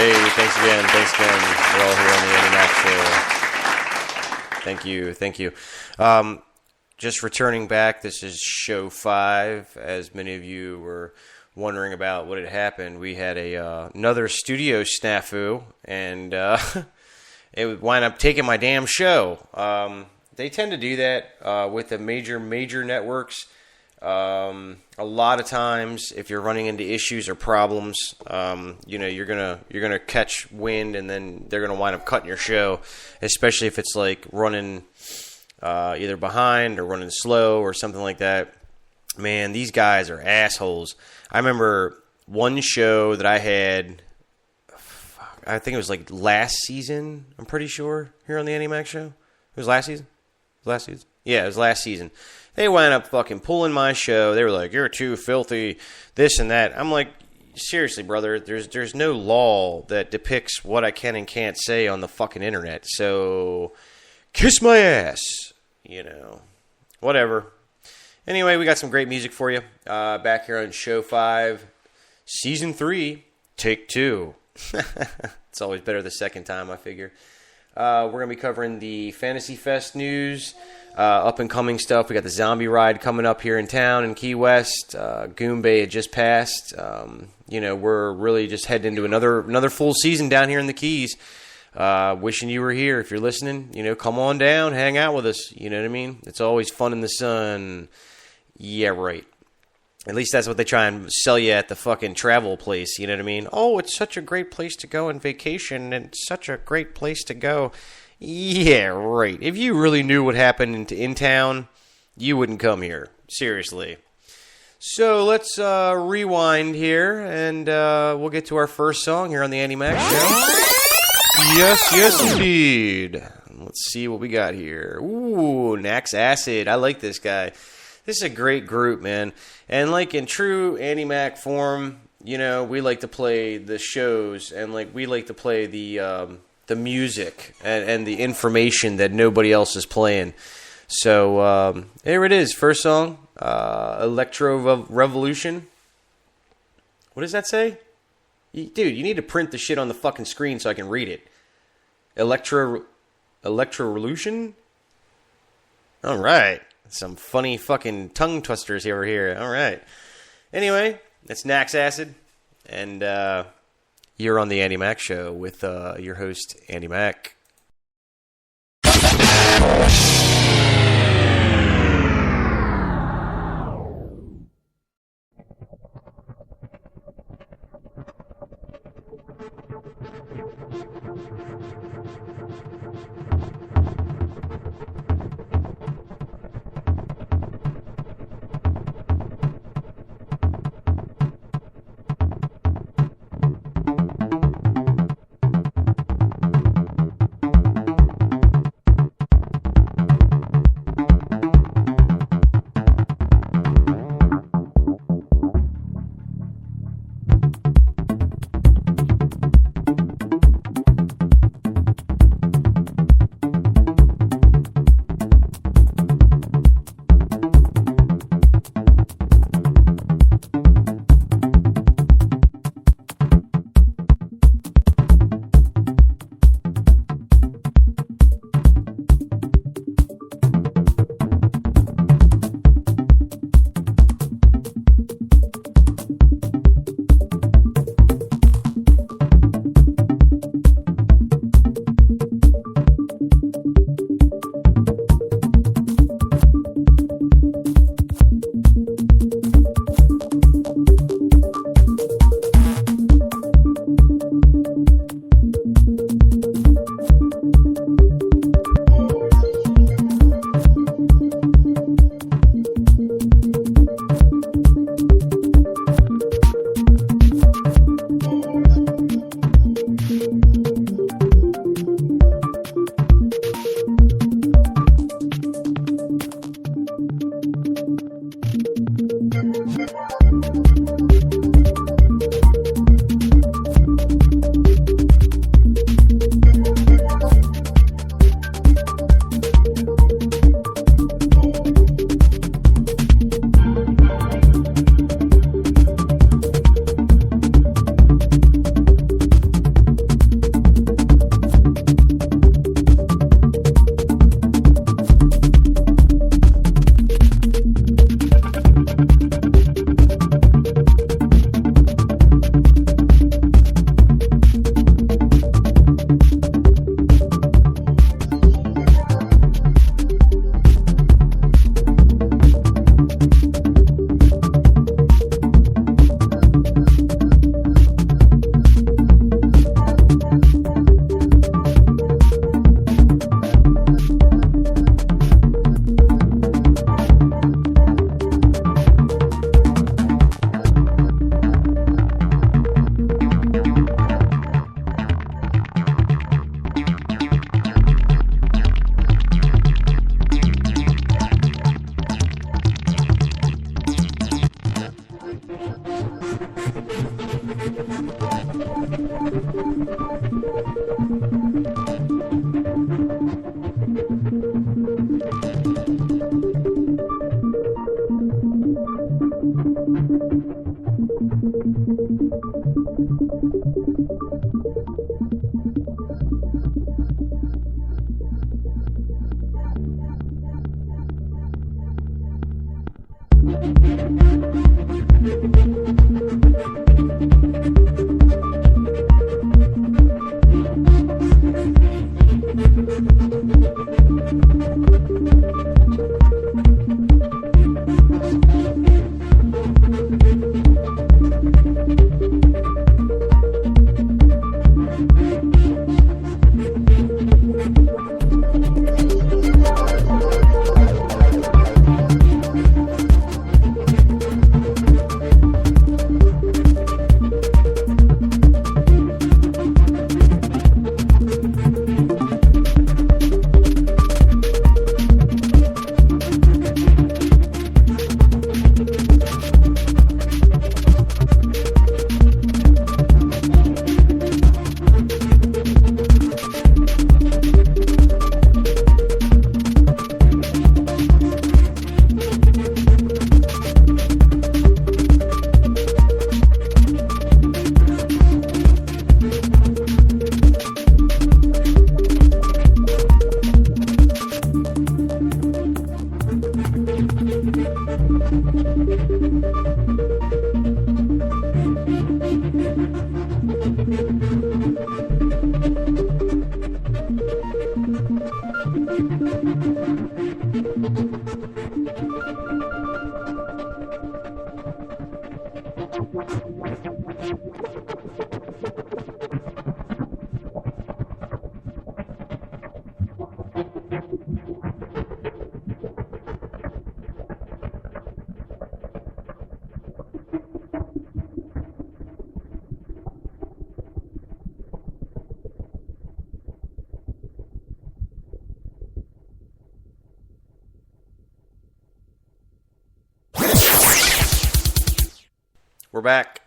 Hey, thanks again. We're all here on the Andy Mac Show. Thank you. Just returning back, this is show 5. As many of you were wondering about what had happened, we had another studio snafu, and it would wind up taking my damn show. They tend to do that with the major networks. A lot of times, if you're running into issues or problems, you're gonna catch wind, and then they're gonna wind up cutting your show, especially if it's like running either behind or running slow or something like that. Man, these guys are assholes. I remember one show that I had. I think it was like last season. I'm pretty sure here on the Andy Mac Show. It was last season. Yeah, it was last season. They wound up fucking pulling my show. They were like, "You're too filthy," this and that. I'm like, seriously, brother, there's no law that depicts what I can and can't say on the fucking internet. So, kiss my ass. Whatever. Anyway, we got some great music for you. Back here on Show 5, Season 3, Take 2. It's always better the second time, I figure. We're going to be covering the Fantasy Fest news, up-and-coming stuff. We got the Zombie Ride coming up here in town in Key West. Goombay had just passed. We're really just heading into another full season down here in the Keys. Wishing you were here. If you're listening, come on down, hang out with us. You know what I mean? It's always fun in the sun. Yeah, right. At least that's what they try and sell you at the fucking travel place. You know what I mean? Oh, it's such a great place to go on vacation, and such a great place to go. Yeah, right. If you really knew what happened in town, you wouldn't come here. Seriously. So let's rewind here, and we'll get to our first song here on the Andy Mac Show. Yes, indeed. Let's see what we got here. Ooh, Nax Acid. I like this guy. This is a great group, man. And like in true Andy Mac form, we like to play the shows, and like we like to play the music and the information that nobody else is playing. So here it is. First song, Electro Revolution. What does that say? Dude, you need to print the shit on the fucking screen so I can read it. Electro-Revolution? All right. Some funny fucking tongue twisters over here. All right. Anyway, it's Nax Acid, and you're on the Andy Mac Show with your host, Andy Mac.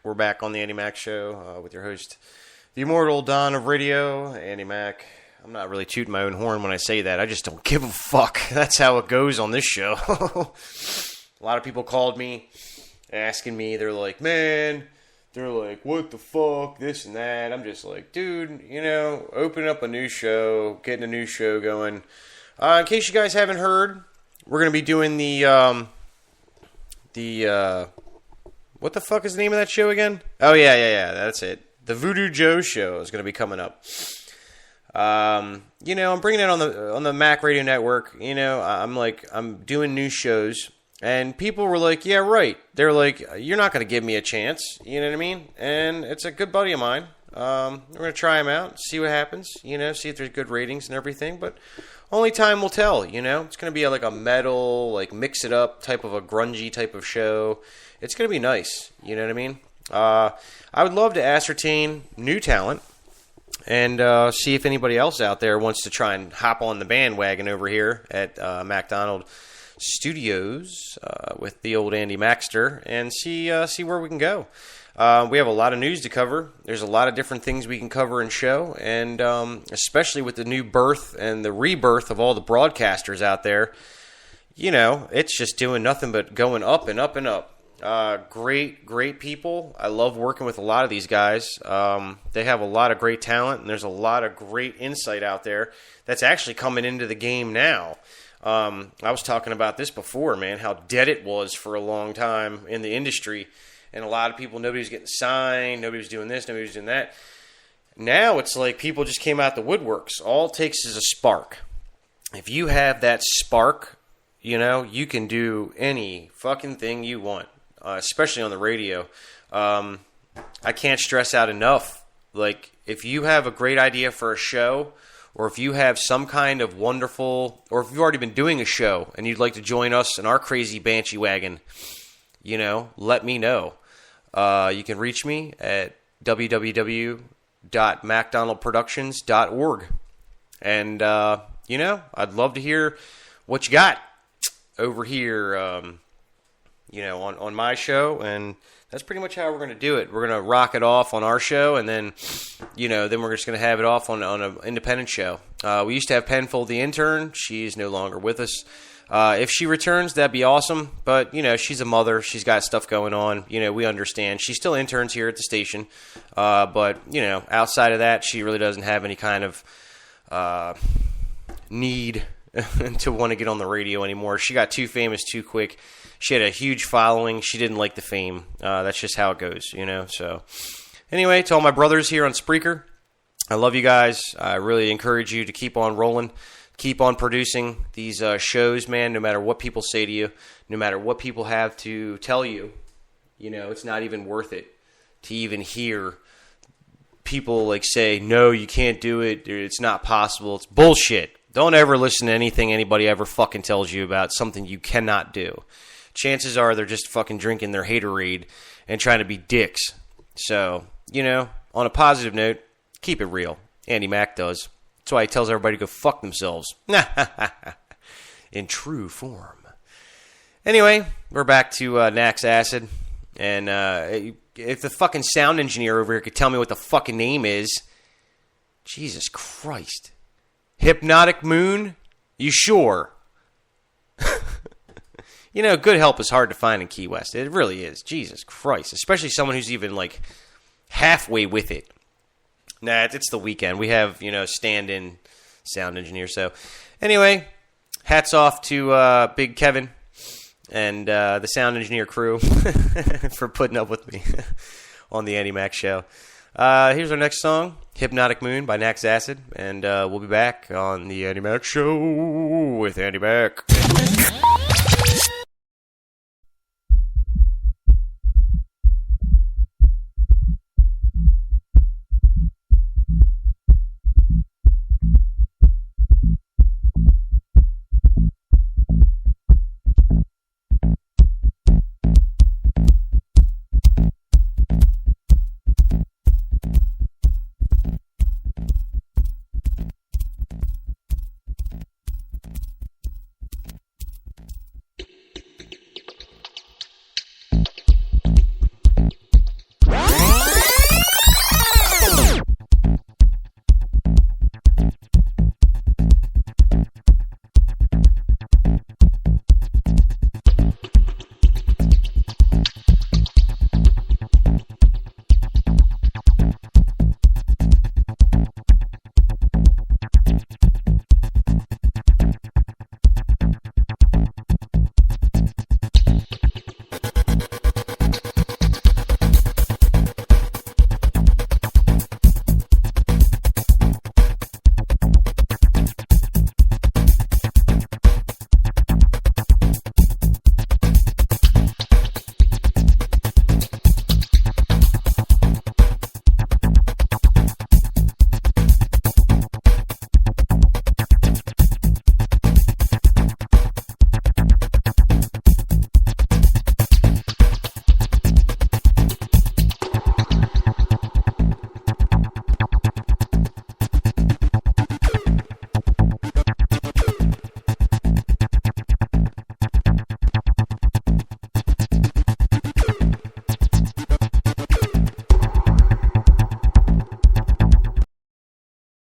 We're back on the Andy Mack Show with your host, the immortal Don of Radio, Andy Mack. I'm not really tooting my own horn when I say that. I just don't give a fuck. That's how it goes on this show. A lot of people called me asking me. They're like, man, they're like, what the fuck, this and that. I'm just like, dude, open up a new show, getting a new show going. In case you guys haven't heard, we're going to be doing the what the fuck is the name of that show again? Oh, yeah, that's it. The Voodoo Joe Show is going to be coming up. I'm bringing it on the Mac Radio Network. I'm doing new shows, and people were like, yeah, right. They're like, you're not going to give me a chance. You know what I mean? And it's a good buddy of mine. We're going to try him out, see what happens, see if there's good ratings and everything, but only time will tell, It's going to be like a metal, like mix it up type of a grungy type of show. It's going to be nice, you know what I mean? I would love to ascertain new talent and see if anybody else out there wants to try and hop on the bandwagon over here at MacDonald Studios with the old Andy Maxter and see where we can go. We have a lot of news to cover. There's a lot of different things we can cover and show, and especially with the new birth and the rebirth of all the broadcasters out there, it's just doing nothing but going up and up and up. Great people. I love working with a lot of these guys. They have a lot of great talent, and there's a lot of great insight out there that's actually coming into the game now. I was talking about this before, man, how dead it was for a long time in the industry, and a lot of people, nobody was getting signed, nobody was doing this, nobody was doing that. Now it's like people just came out the woodworks. All it takes is a spark. If you have that spark, you can do any fucking thing you want. Especially on the radio. I can't stress out enough. Like, if you have a great idea for a show, or if you have some kind of wonderful, or if you've already been doing a show and you'd like to join us in our crazy Banshee wagon, let me know. You can reach me at www.macdonaldproductions.org. And, I'd love to hear what you got over here, on my show, and that's pretty much how we're going to do it. We're going to rock it off on our show, and then, then we're just going to have it off on an independent show. We used to have Penfold the intern. She's no longer with us. If she returns, that'd be awesome. But, she's a mother. She's got stuff going on. We understand. She still interns here at the station. But, outside of that, she really doesn't have any kind of need to want to get on the radio anymore. She got too famous too quick. She had a huge following. She didn't like the fame. That's just how it goes, So, anyway, to all my brothers here on Spreaker, I love you guys. I really encourage you to keep on rolling. Keep on producing these shows, man, no matter what people say to you, no matter what people have to tell you. It's not even worth it to even hear people say, no, you can't do it. It's not possible. It's bullshit. Don't ever listen to anything anybody ever fucking tells you about something you cannot do. Chances are they're just fucking drinking their haterade and trying to be dicks. So, on a positive note, keep it real. Andy Mack does. That's why he tells everybody to go fuck themselves. In true form. Anyway, we're back to Nax Acid. And if the fucking sound engineer over here could tell me what the fucking name is. Jesus Christ. Hypnotic Moon? You sure? Good help is hard to find in Key West. It really is. Jesus Christ. Especially someone who's even, halfway with it. Nah, it's the weekend. We have, stand-in sound engineer. So, anyway, hats off to Big Kevin and the sound engineer crew for putting up with me on the Andy Mack Show. Here's our next song, Hypnotic Moon by Nax Acid. And we'll be back on the Andy Mack Show with Andy Mack.